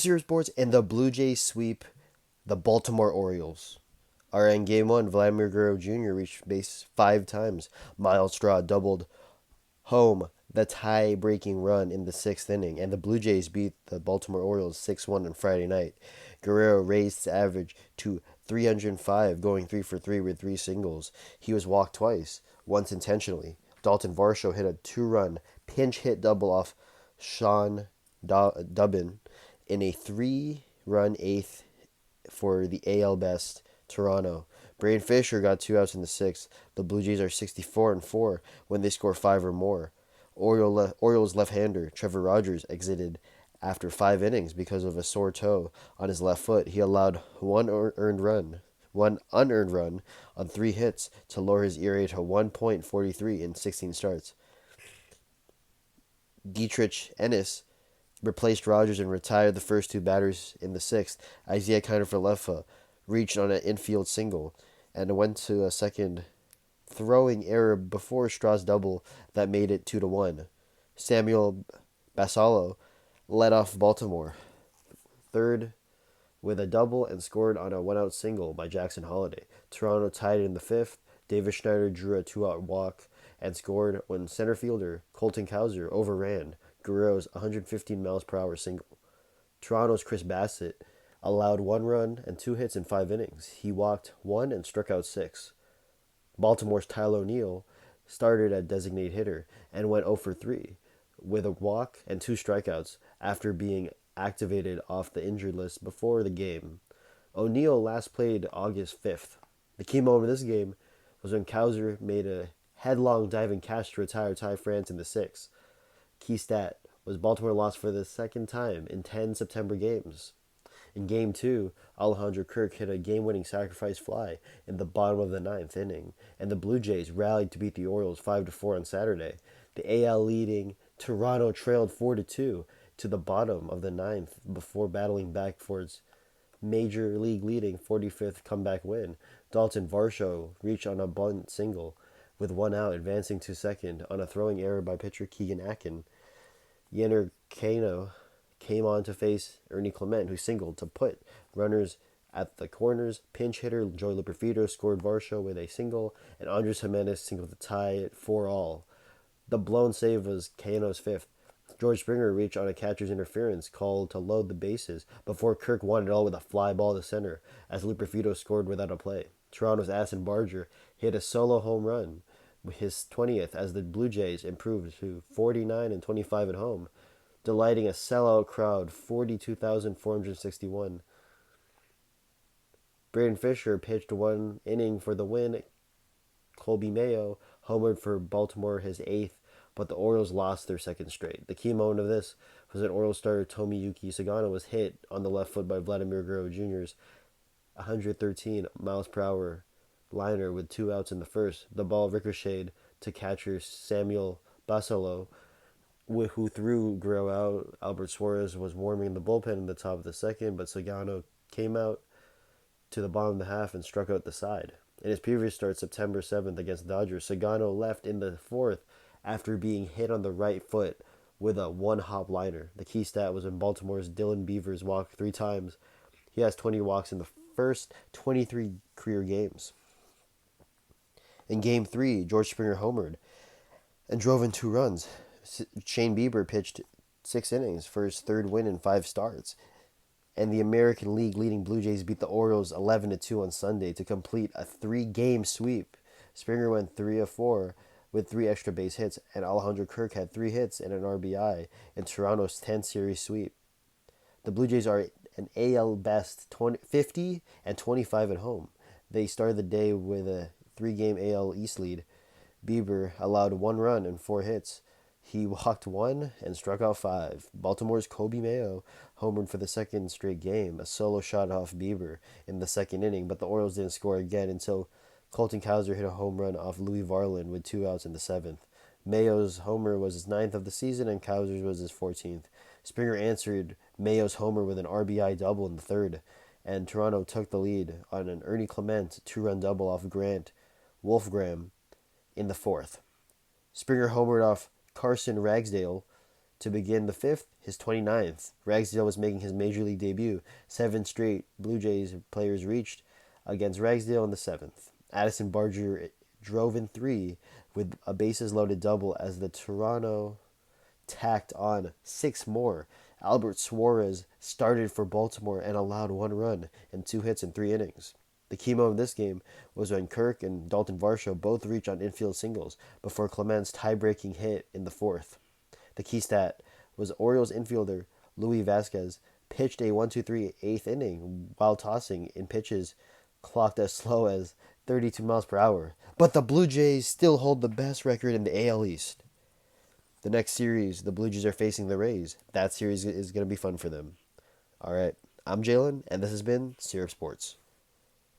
Series boards and the Blue Jays sweep the Baltimore Orioles. All right, in game one, Vladimir Guerrero Jr. reached base 5 times. Miles Straw doubled home the tie-breaking run in the sixth inning, and the Blue Jays beat the Baltimore Orioles 6-1 on Friday night. Guerrero raised his average to 305, going 3 for 3 with 3 singles. He was walked twice, once intentionally. Dalton Varsho hit a two-run pinch hit double off Sean Dubin in a three-run eighth for the AL best Toronto. Braden Fisher got 2 outs in the sixth. The Blue Jays are 64-4 when they score 5 or more. Orioles left-hander Trevor Rogers exited after 5 innings because of a sore toe on his left foot. He allowed one unearned run on 3 hits to lower his ERA to 1.43 in 16 starts. Dietrich Ennis replaced Rogers and retired the first two batters in the sixth. Isaiah Kiner-Falefa reached on an infield single and went to a second throwing error before Straw's double that made it 2-1. Samuel Basallo led off Baltimore third with a double and scored on a one-out single by Jackson Holliday. Toronto tied in the fifth. Davis Schneider drew a two-out walk and scored when center fielder Colton Cowser overran Guerrero's 115 miles per hour single. Toronto's Chris Bassett allowed 1 run and 2 hits in 5 innings. He walked one and struck out 6. Baltimore's Tyler O'Neill started at designated hitter and went 0 for 3 with a walk and 2 strikeouts after being activated off the injured list before the game. O'Neill last played August 5th. The key moment of this game was when Cowser made a headlong diving catch to retire Ty France in the sixth. Key stat was Baltimore lost for the second time in 10 September games. In Game 2, Alejandro Kirk hit a game-winning sacrifice fly in the bottom of the ninth inning, and the Blue Jays rallied to beat the Orioles 5-4 on Saturday. The AL leading Toronto trailed 4-2 to the bottom of the ninth before battling back for its major league leading 45th comeback win. Dalton Varsho reached on a bunt single with 1 out, advancing to second on a throwing error by pitcher Keegan Akin. Yenner Kano came on to face Ernie Clement, who singled to put runners at the corners. Pinch hitter Joey Luperfido scored Varsho with a single, and Andres Jimenez singled to tie it 4-all. The blown save was Kano's fifth. George Springer reached on a catcher's interference called to load the bases before Kirk won it all with a fly ball to center as Luperfido scored without a play. Toronto's Aston Barger hit a solo home run, his 20th, as the Blue Jays improved to 49-25 at home, delighting a sellout crowd 42,461. Braden Fisher pitched 1 inning for the win. Colby Mayo homered for Baltimore, his 8th, but the Orioles lost their second straight. The key moment of this was that Orioles starter Tomiyuki Sagano was hit on the left foot by Vladimir Guerrero Jr.'s 113 miles per hour liner with 2 outs in the first. The ball ricocheted to catcher Samuel Basallo, who threw Guerrero out. Albert Suarez was warming in the bullpen in the top of the second, but Sagano came out to the bottom of the half and struck out the side. In his previous start, September 7th against the Dodgers, Sagano left in the fourth after being hit on the right foot with a one-hop liner. The key stat was when Baltimore's Dylan Beavers walked 3 times. He has 20 walks in the first 23 career games. In Game 3, George Springer homered and drove in 2 runs. Shane Bieber pitched 6 innings for his third win in 5 starts. And the American League leading Blue Jays beat the Orioles 11-2 on Sunday to complete a 3-game sweep. Springer went 3 of 4 with 3 extra base hits, and Alejandro Kirk had 3 hits and an RBI in Toronto's 10-series sweep. The Blue Jays are an AL best 50-25 at home. They started the day with a 3-game AL East lead. Bieber allowed 1 run and 4 hits. He walked 1 and struck out 5. Baltimore's Colby Mayo homered for the second straight game, a solo shot off Bieber in the second inning, but the Orioles didn't score again until Colton Cowser hit a home run off Louis Varland with 2 outs in the seventh. Mayo's homer was his 9th of the season, and Cowser's was his 14th. Springer answered Mayo's homer with an RBI double in the third, and Toronto took the lead on an Ernie Clement 2-run double off Grant Wolfgram in the fourth. Springer homered off Carson Ragsdale To begin the fifth, his 29th, Ragsdale was making his major league debut. Seven straight Blue Jays players reached against Ragsdale in the seventh. Addison Barger drove in three with a bases loaded double as the Toronto tacked on six more. Albert Suarez started for Baltimore and allowed one run and two hits in 3 innings. The key moment of this game was when Kirk and Dalton Varsho both reached on infield singles before Clement's tie-breaking hit in the fourth. The key stat was Orioles infielder Luis Vasquez pitched a 1-2-3 eighth inning while tossing in pitches clocked as slow as 32 miles per hour. But the Blue Jays still hold the best record in the AL East. The next series, the Blue Jays are facing the Rays. That series is going to be fun for them. All right, I'm Jalen, and this has been Syrup Sports.